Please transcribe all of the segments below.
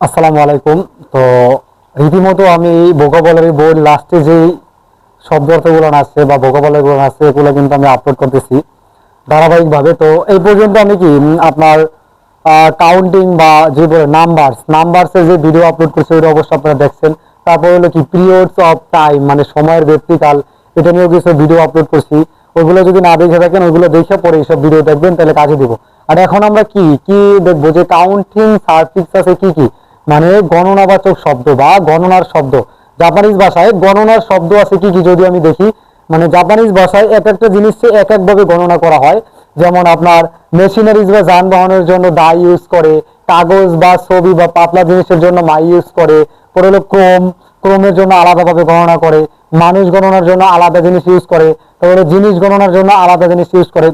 আসসালামু আলাইকুম। তো রীতিমতো আমি ভোকাবুলারি বই লাস্টে যে শব্দ অর্থগুলো আছে বা ভোকাবুলারি গুলো আছে এগুলো কিন্তু আমি আপলোড করতেছি ধারাবাহিকভাবে। তো এই পর্যন্ত আমি কি আপনার কাউন্টিং বা যে বলে নাম্বারসের যে ভিডিও আপলোড করছি ওইটা অবশ্যই আপনারা দেখছেন। তারপর হলো কি পিরিয়ডস অফ টাইম মানে সময়ের ব্যক্তিকাল, এটা নিয়েও কিছু ভিডিও আপলোড করছি। ওইগুলো যদি না দেখে থাকেন ওইগুলো দেখে পরে এইসব ভিডিও দেখবেন, তাহলে কাজে দিব। আর এখন আমরা কি কি দেখবো যে কাউন্টিং সার্ফিক্স আছে কি কি, মানে গণনাবাচক শব্দ বা গণনার শব্দ। জাপানিজ ভাষায় গণনার শব্দ আছে কি কি যদি আমি দেখি, মানে জাপানিজ ভাষায় এক একটা জিনিসকে এক একভাবে গণনা করা হয়। যেমন আপনার মেশিনারিজ বা যানবাহনের জন্য দা ইউজ করে, কাগজ বা ছবি বা পাতলা জিনিসের জন্য মাই ইউজ করে, পরে হলো ক্রোমের জন্য আলাদাভাবে গণনা করে, মানুষ গণনার জন্য আলাদা জিনিস ইউজ করে, তারপরে জিনিস গণনার জন্য আলাদা জিনিস ইউজ করে।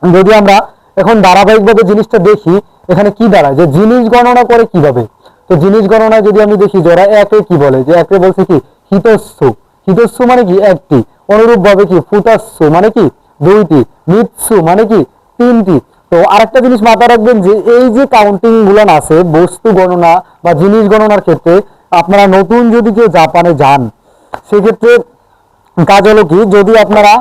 যদি আমরা এখন ধারাবাহিকভাবে জিনিসটা দেখি, এখানে কি দাঁড়ায় যে জিনিস গণনা করে কিভাবে। তো জিনিস গণনায় যদি আমি দেখি যে ওরা একে কি বলে, যে একে বলছে কি হিতস্সু। হিতস্সু মানে কি একটি, অনুরূপ ভাবে কি ফুতাস্সু মানে কি দুইটি, মিৎসু মানে কি তিনটি। তো আরেকটা জিনিস মাথায় রাখবেন যে এই যে কাউন্টিং গুলো আছে বস্তু গণনা বা জিনিস গণনার ক্ষেত্রে, আপনারা নতুন যদি কেউ জাপানে যান সেক্ষেত্রে কাজ হলো কি, যদি আপনারা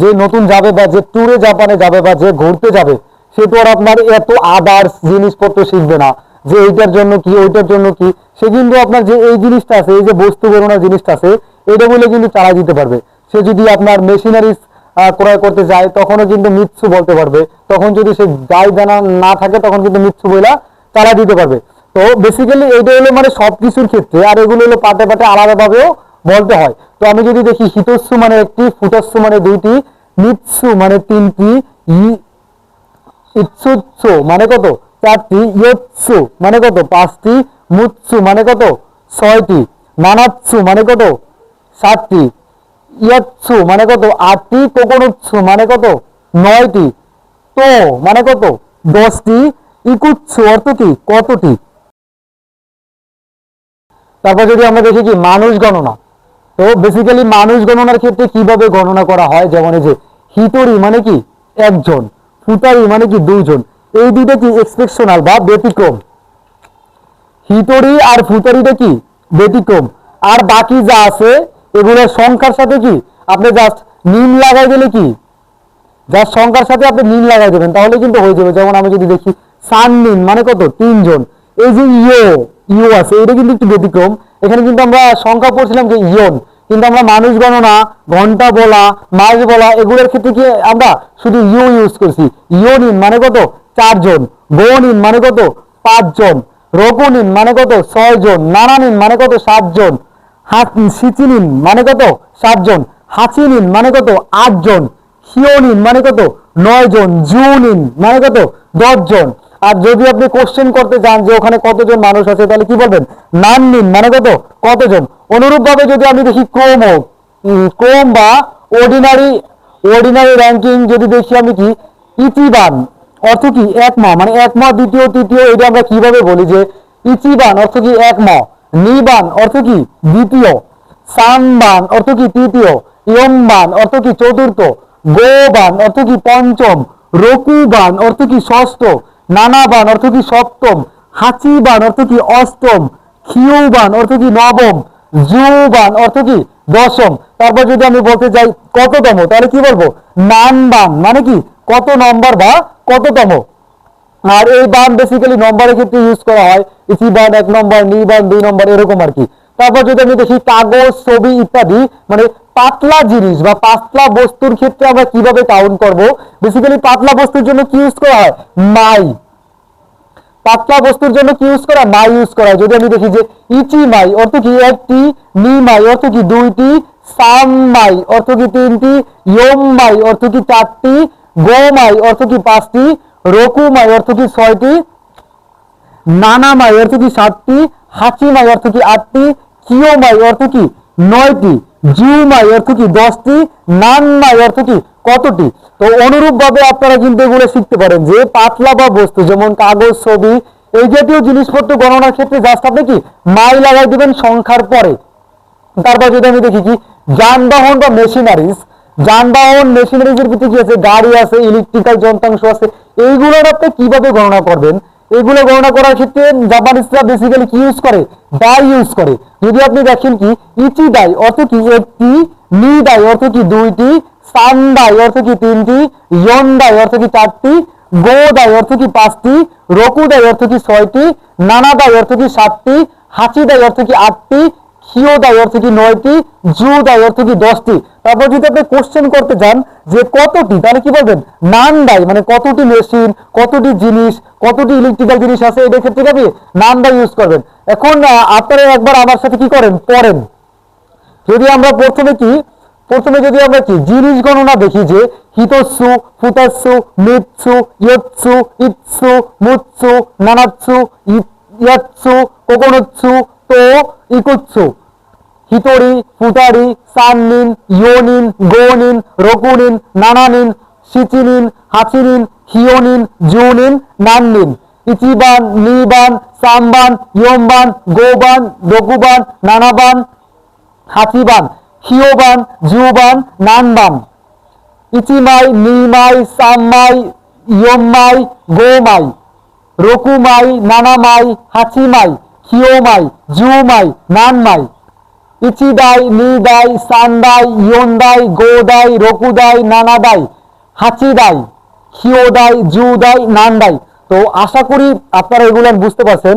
যে নতুন যাবে বা যে ট্যুরে জাপানে যাবে বা যে ঘুরতে যাবে, সে তো আর আপনার এত আদার্স জিনিসপত্র শিখবে না যে এইটার জন্য কি ওইটার জন্য কি। সে কিন্তু আপনার যে এই জিনিসটা আছে, এই যে বস্তু গণনার জিনিসটা আছে, এটা বলে কিন্তু চালাই দিতে পারবে। সে যদি আপনার মেশিনারিজ ক্রয় করতে যায় তখনও কিন্তু মিৎসু বলতে পারবে। তখন যদি সে গায়ে জানা না থাকে তখন কিন্তু মিৎসু বইলা চালাই দিতে পারবে। তো বেসিক্যালি এইটা হলো মানে সবকিছুর ক্ষেত্রে, আর এগুলো হলো পাটে পাটে আলাদাভাবেও বলতে হয়। তো আমি যদি দেখি হিতস্সু মানে একটি, ফুটাস্সু মানে দুইটি, মিৎসু মানে তিনটি, ইৎসুৎসু মানে কত চারটি, ইয়োৎসু মানে কত পাঁচটি, মুৎসু মানে কত ছয়টি, নানাৎসু মানে কত সাতটি, ইয়াৎসু মানে কত আটটি, কোকোনুৎসু মানে কত নয়টি, তো মানে কত দশটি, ইকুৎসু অর্থ কি কতটি। তারপর যদি আমরা দেখি কি মানুষ গণনা, তো বেসিক্যালি মানুষ গণনার ক্ষেত্রে কিভাবে গণনা করা হয়, যেমন এই যে হিতরি মানে কি একজন, ফুতারি মানে কি দুইজন। এই দুইটা কি এক্সেপশনাল বা ব্যতিক্রম। হিতরি আর ফুতারিটা কি ব্যতিক্রম। আর বাকি যা আছে এগুলোর সংখ্যার সাথে কি আপনি জাস্ট মিল লাগাই দিলে কি, যার সংখ্যার সাথে আপনি মিল লাগাই দেবেন তাহলে কিন্তু হয়ে যাবে। যেমন আমি যদি দেখি সানমিন মানে কত তিনজন। এই যে ইও আছে এটা কিন্তু একটু ব্যতিক্রম। এখানে কিন্তু আমরা সংখ্যা পড়ছিলাম যে ইয়ন, কিন্তু আমরা মানুষ গণনা, ঘন্টা বলা, মাস বলা এগুলোর ক্ষেত্রে কি আমরা শুধু ইউজ করছি। ইয়নিন মানে কত চারজন, গনিন মানে কত পাঁচজন, রকুনিন মানে কত ছয়জন, নানানিন মানে কত সাতজন, সিচিনিন মানে কত সাতজন, হাচিনিন মানে কত আটজন, হিওনিন মানে কত 9 জন, জুনিন মানে কত 10 জন। আর যদি আপনি কোশ্চেন করতে যান যে ওখানে কতজন মানুষ আছে তাহলে কি বলবেন নাননিন মানে কতজন। অনুরূপ ভাবে যদি আমি দেখি ক্রোম বা অর্ডিনারি অর্ডিনারি র্যাঙ্কিং যদি দেখি আমি কি ইচিবান অর্থ কি একমা, মানে একমা দ্বিতীয় তৃতীয়, এটা আমরা কিভাবে বলি যে ইচিবান অর্থ কি একমা, নিবান অর্থ কি দ্বিতীয়, সানবান অর্থ কি তৃতীয়, ইয়মবান অর্থ কি চতুর্থ, গোবান অর্থ কি পঞ্চম, রকুবান অর্থ কি ষষ্ঠ, নানাবান অর্থ কি সপ্তম, হাচিবান অর্থ কি অষ্টম, খিউবান অর্থ কি নবম, জুবান অর্থ কি দশম। তারপর যদি আমি বলতে চাই কততম তাহলে কি বলবো নানবান মানে কি কত নম্বর বা কততম। আর এই বান বেসিক্যালি নম্বরের ক্ষেত্রে ইউজ করা হয়, ইচিবান 1 নম্বর, নিবান 2 নম্বর এরকম আর কি। তারপর যদি আমি দেখি কাগজ, ছবি ইত্যাদি মানে পাতলা জিনিস বা পাতলা বস্তুর ক্ষেত্রে আমরা কিভাবে কাউন্ট করব। বেসিক্যালি পাতলা বস্তুর জন্য কি ইউজ করা হয় মাই, পাতলা বস্তুর জন্য কি ইউজ করা মাই ইউজ করা হয়। যদি আমি দেখি যে ইচি মাই অর্থ কি একটি, নি মাই অর্থ কি দুইটি, সাম মাই অর্থ কি তিনটি, ইয়ম মাই অর্থ কি চারটি, গো মাই অর্থ কি পাঁচটি, রকু মাই অর্থ কি ছয়টি, নানা মাই অর্থ কি সাতটি, হাচি মাই অর্থ কি আটটি, কিও মাই অর্থ কি নয়টি, জিউ মাই অর্থ কি 10টি, নান মাই অর্থ কি কতটি। তো অনুরূপ ভাবে আপনারা কিন্তু এগুলো শিখতে পারেন যে পাতলা বা বস্তু যেমন কাগজ, ছবি এই জাতীয় জিনিসপত্র গণনার ক্ষেত্রে জাস্ট আপনি কি মাই লাগাই দিবেন সংখ্যার পরে। তারপর যদি আমি দেখি কি যানবাহন বা মেশিনারিজ, যানবাহন মেশিনারিজের ভিতরে কি আছে গাড়ি আছে, ইলেকট্রিক্যাল যন্ত্রাংশ আছে, এইগুলোর আপনি কিভাবে গণনা করবেন এগুলো গণনা করার ক্ষেত্রে জাপানিজরা বেসিক্যালি কি ইউজ করে, ডাই ইউজ করে। যদি আপনি দেখেন কি ইচি ডাই অর্থ কি একটি, নি ডাই অর্থ কি দুইটি, সান ডাই অর্থ কি তিনটি, ইয়ন ডাই অর্থ কি চারটি, গো ডাই অর্থ কি পাঁচটি, রকু ডাই অর্থ কি ছয়টি, নানা ডাই অর্থ কি সাতটি, হাচি ডাই অর্থ কি আটটি, খিও দাই অর্থ কি নয়টি, জু দাই অর্থ কি দশটি। তারপর যদি আপনি কোশ্চেন করতে যান যে কতটি, তাহলে কি বলবেন নান দাই, মানে কতটি মেশিন, কতটি জিনিস, কতটি ইলেকট্রিক্যাল জিনিস আছে, এদের ক্ষেত্রে আপনি নান দাই ইউজ করবেন। এখন আপনারা একবার আমার সাথে কি করেন পড়েন। যদি আমরা প্রথমে যদি আমরা কি জিনিস গণনা দেখি যে হিতোৎসু, ফুতাৎসু, মিৎসু, ইয়ৎসু, ইৎসু, মুৎসু, নানাৎসু, ইয়াৎসু, কোকোনোৎসু, তো ইকুৎসু, হিতোরি, ফুতারি, সাননিন, ইয়োনিন, গোনিন, রকুনিন, নানানিন, শিচিনিন, হাচিনিন, হিয়োনিন, জুনিন, নাননিন, ইচিবান, নিবান, সামবান, ইয়মবান, গোবান, রকুবান, নানাবান, হাচিবান, হিয়োবান, জুবান, নানবান, ইচিমাই, নিমাই, সাম্মাই, ইয়ম্মাই, গোমাই, রকুমাই, নানামাই, হাচিমাই, হিয়োমাই, জুমাই, নানমাই, ইচিদাই, নিদাই, সান্দাই, ইয়ন্দাই, গোদাই, রকুদাই, নানাদাই, হাচিদাই, হিয়োদাই, জুদাই, নানদাই। তো আশা করি আপনারা এগুলো বুঝতে পারছেন।